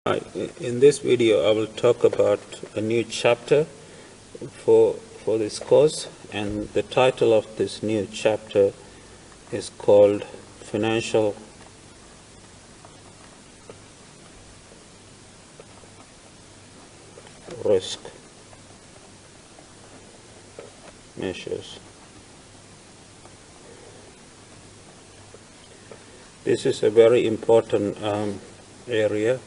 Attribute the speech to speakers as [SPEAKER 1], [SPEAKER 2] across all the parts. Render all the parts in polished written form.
[SPEAKER 1] In this video, I will talk about a new chapter for this course, and the title of this new chapter is called Financial Risk Measures. This is a very important area,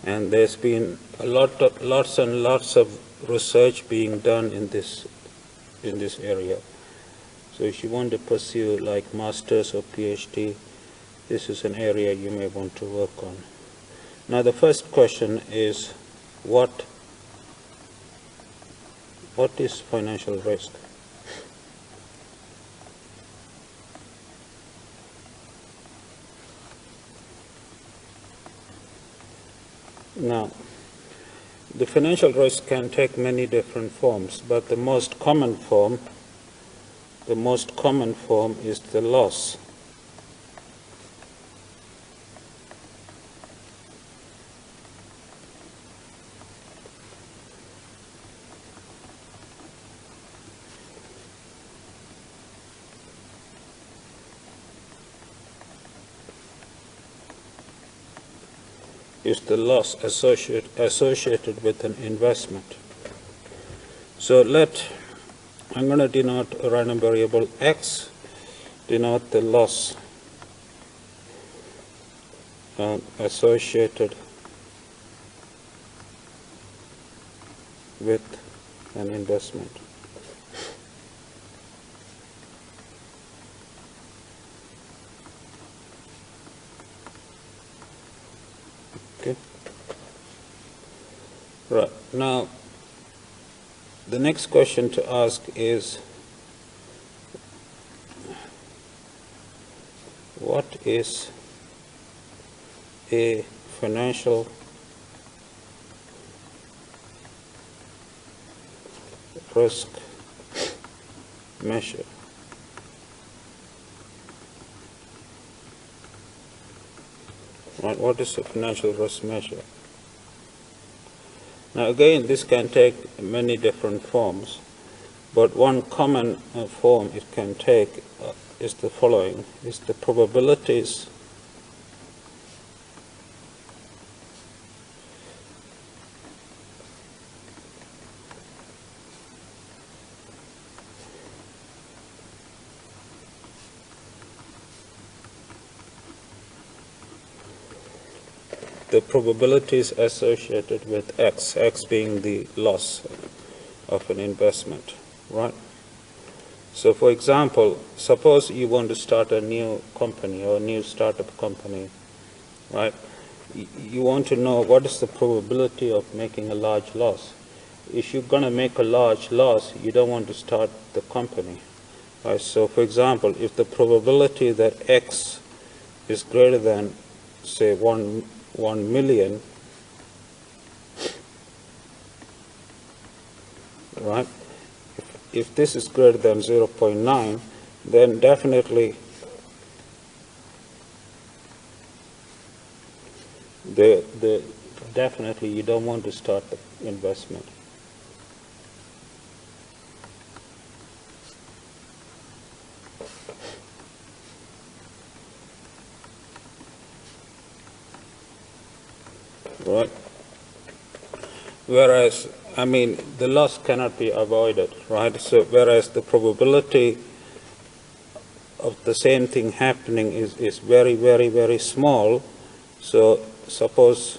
[SPEAKER 1] and there's been lots and lots of research being done in this area. So if you want to pursue like master's or PhD, this is an area you may want to work on. Now the first question is, what is financial risk? Now, the financial risk can take many different forms, but the most common form is the loss. Is the loss associated with an investment. So I'm going to denote a random variable x, denote the loss associated with an investment. Okay. Right. Now, the next question to ask is, what is a financial risk measure? Right, what is a financial risk measure? Now again, this can take many different forms, but one common form it can take is the following: is the probabilities associated with x being the loss of an investment, right? So for example, suppose you want to start a new company or a new startup company, right? You want to know what is the probability of making a large loss. If you're going to make a large loss, you don't want to start the company, right? So for example, if the probability that x is greater than, say, 1 million, right? If this is greater than 0.9, then definitely definitely you don't want to start the investment. Right? Whereas, I mean, the loss cannot be avoided, right? So, whereas the probability of the same thing happening is very, very, very small. So, suppose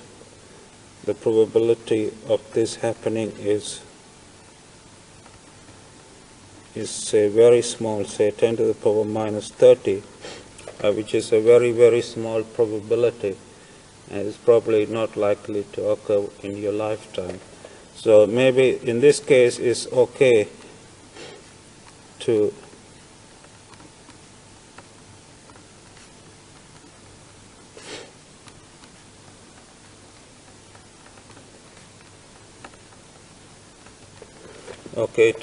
[SPEAKER 1] the probability of this happening is say very small, say 10 to the power minus 30, which is a very, very small probability, and it's probably not likely to occur in your lifetime. So maybe in this case it's okay to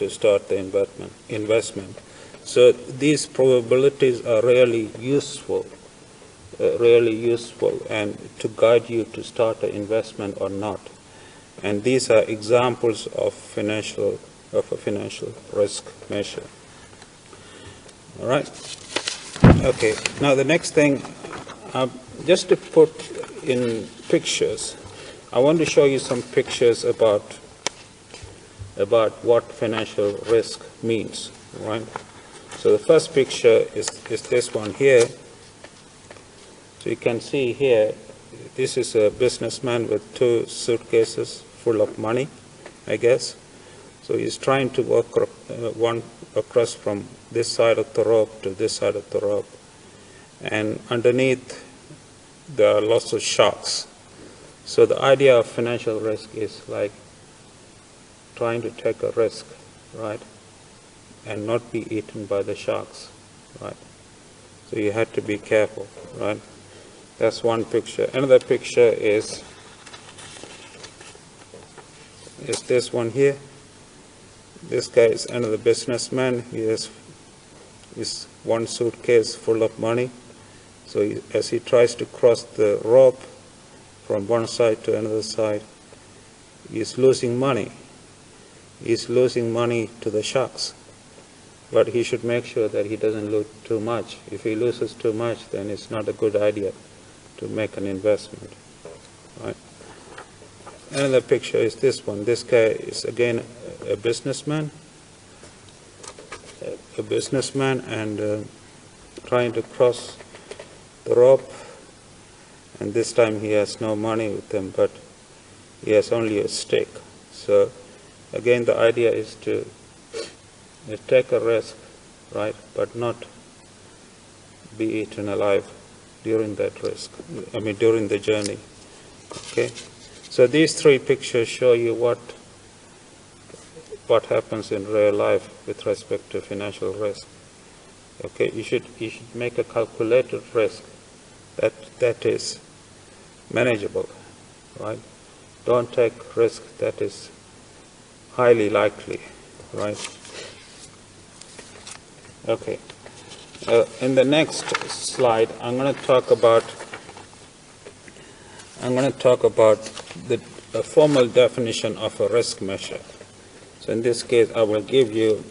[SPEAKER 1] start the investment. So these probabilities are really useful really useful and to guide you to start an investment or not. And these are examples of a financial risk measure. All right. Okay. Now the next thing, just to put in pictures, I want to show you some pictures about what financial risk means. Right. So the first picture is this one here. So you can see here, this is a businessman with 2 suitcases full of money, I guess. So he's trying to walk one across from this side of the rope to this side of the rope. And underneath, there are lots of sharks. So the idea of financial risk is like trying to take a risk, right? And not be eaten by the sharks, right? So you have to be careful, right? That's one picture. Another picture is this one here. This guy is another businessman. He has his 1 suitcase full of money. So as he tries to cross the rope from one side to another side, he's losing money. He's losing money to the sharks. But he should make sure that he doesn't lose too much. If he loses too much, then it's not a good idea to make an investment. Right? Another picture is this one. This guy is again a businessman. And trying to cross the rope. And this time he has no money with him, but he has only a stick. So again, the idea is to take a risk, right, but not be eaten alive during that risk. During the journey. Okay. So these 3 pictures show you what happens in real life with respect to financial risk. Okay, you should make a calculated risk that is manageable, right? Don't take risk that is highly likely, right? Okay. In the next slide, I'm going to talk about a formal definition of a risk measure. So in this case, I will give you,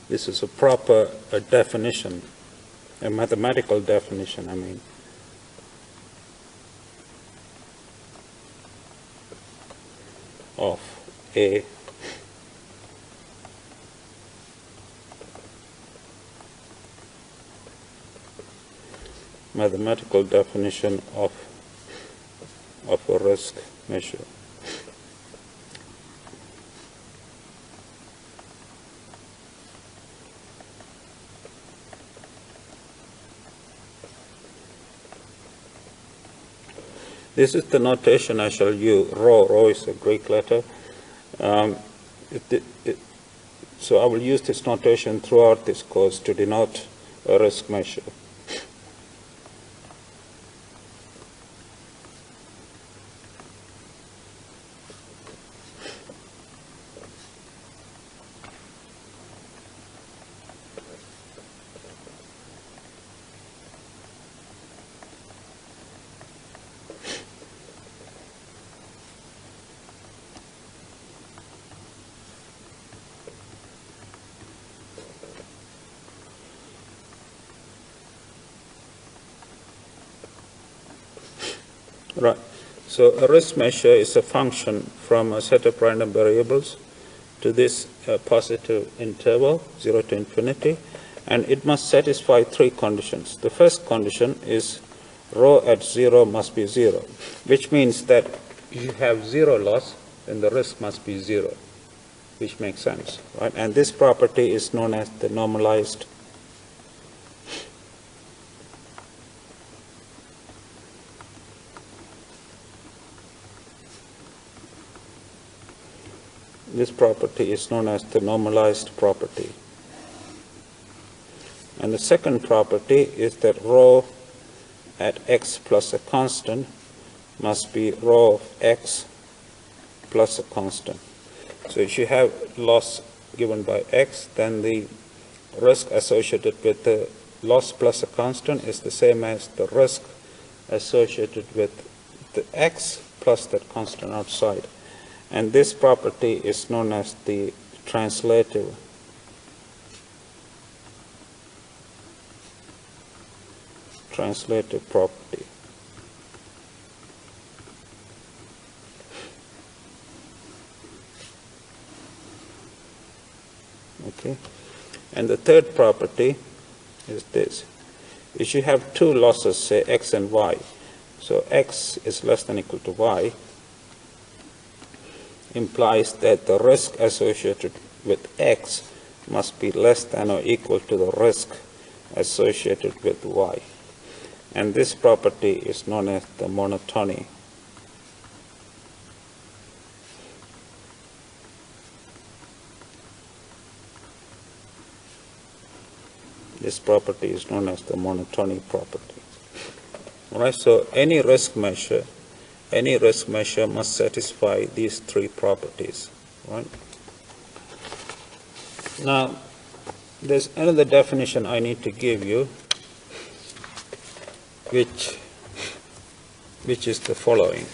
[SPEAKER 1] this is a proper definition, a mathematical definition, of a mathematical definition of a risk measure. This is the notation I shall use. Rho is a Greek letter. So I will use this notation throughout this course to denote a risk measure. Right. So a risk measure is a function from a set of random variables to this positive interval, 0 to infinity, and it must satisfy 3 conditions. The first condition is rho at 0 must be 0, which means that if you have 0 loss, then the risk must be 0, which makes sense, right? And this property is known as the normalized property. And the second property is that rho at x plus a constant must be rho of x plus a constant. So if you have loss given by x, then the risk associated with the loss plus a constant is the same as the risk associated with the x plus that constant outside. And this property is known as the translative property. Okay. And the third property is this. If you have two losses, say x and y, so x is less than or equal to y, implies that the risk associated with x must be less than or equal to the risk associated with y. And this property is known as the monotony. This property is known as the monotony property. All right, so any risk measure must satisfy these three properties. Right? Now, there's another definition I need to give you, which is the following.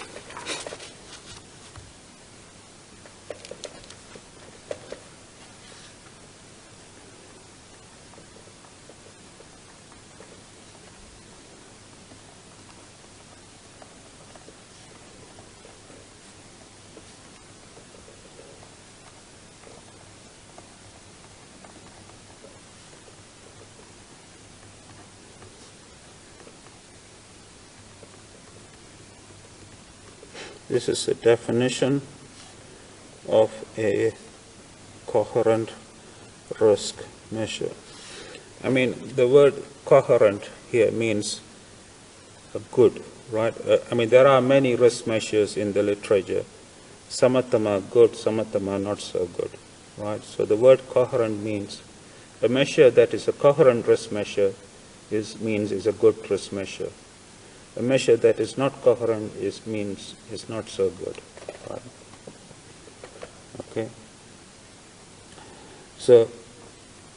[SPEAKER 1] This is a definition of a coherent risk measure. I mean, the word coherent here means good, right? I mean, there are many risk measures in the literature. Some of them are good, some of them are not so good, right? So the word coherent means a measure that is a coherent risk measure means is a good risk measure. A measure that is not coherent means is not so good. Right? Okay. So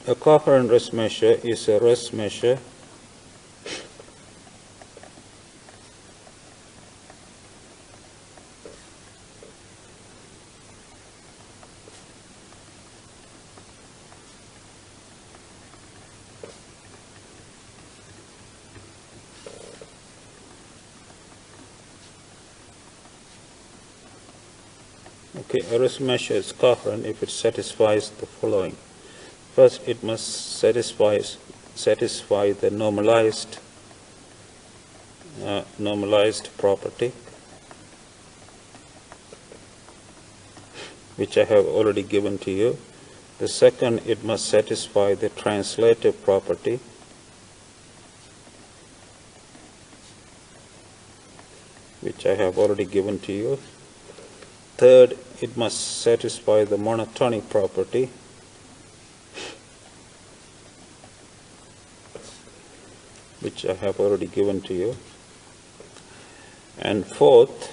[SPEAKER 1] a coherent risk measure is a risk measure a risk measure is coherent if it satisfies the following. First, it must satisfy the normalized property, which I have already given to you. The second, it must satisfy the translative property, which I have already given to you. Third, it must satisfy the monotony property, which I have already given to you. And fourth,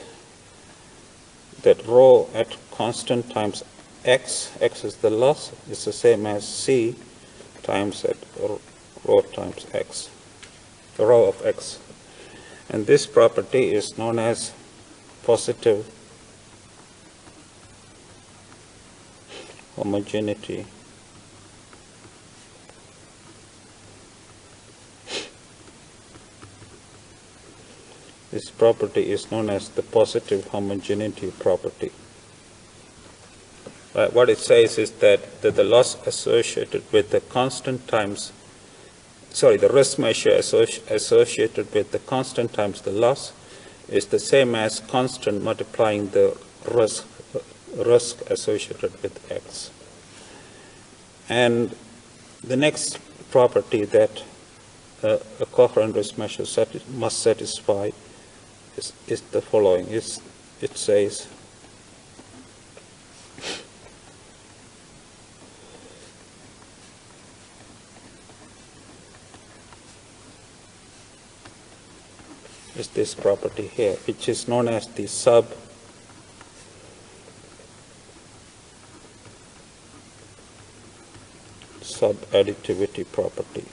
[SPEAKER 1] that rho at constant times x is the loss, is the same as c times at rho times x, the rho of x. And this property is known as positive homogeneity. This property is known as the positive homogeneity property. What it says is that the loss associated with the constant times, the risk measure associated with the constant times the loss is the same as constant multiplying the risk associated with x. And the next property that a coherent risk measure must satisfy is the following. It says is this property here, which is known as the Sub Sub Additivity Property.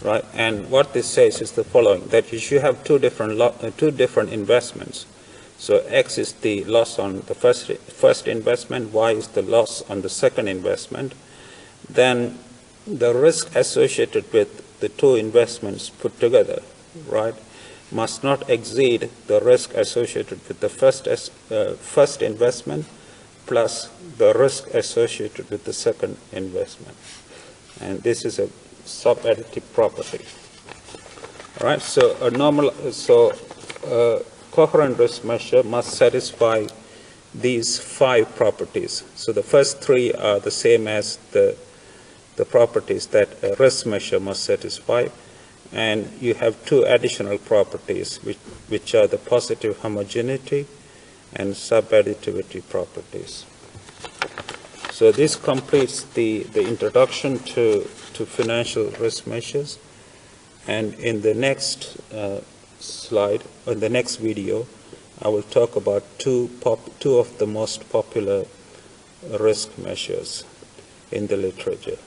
[SPEAKER 2] right? And what this says is the following, that if you have two different investments, so X is the loss on the first investment, Y is the loss on the second investment, then the risk associated with the two investments put together, right, must not exceed the risk associated with the first investment plus the risk associated with the second investment. And this is a Sub Additivity Property. All right, so a coherent risk measure must satisfy these 5 properties. So the first 3 are the same as the properties that a risk measure must satisfy, and you have 2 additional properties which are the positive homogeneity and sub-additivity properties. So this completes the introduction to financial risk measures, and in the next slide, in the next video, I will talk about two of the most popular risk measures in the literature.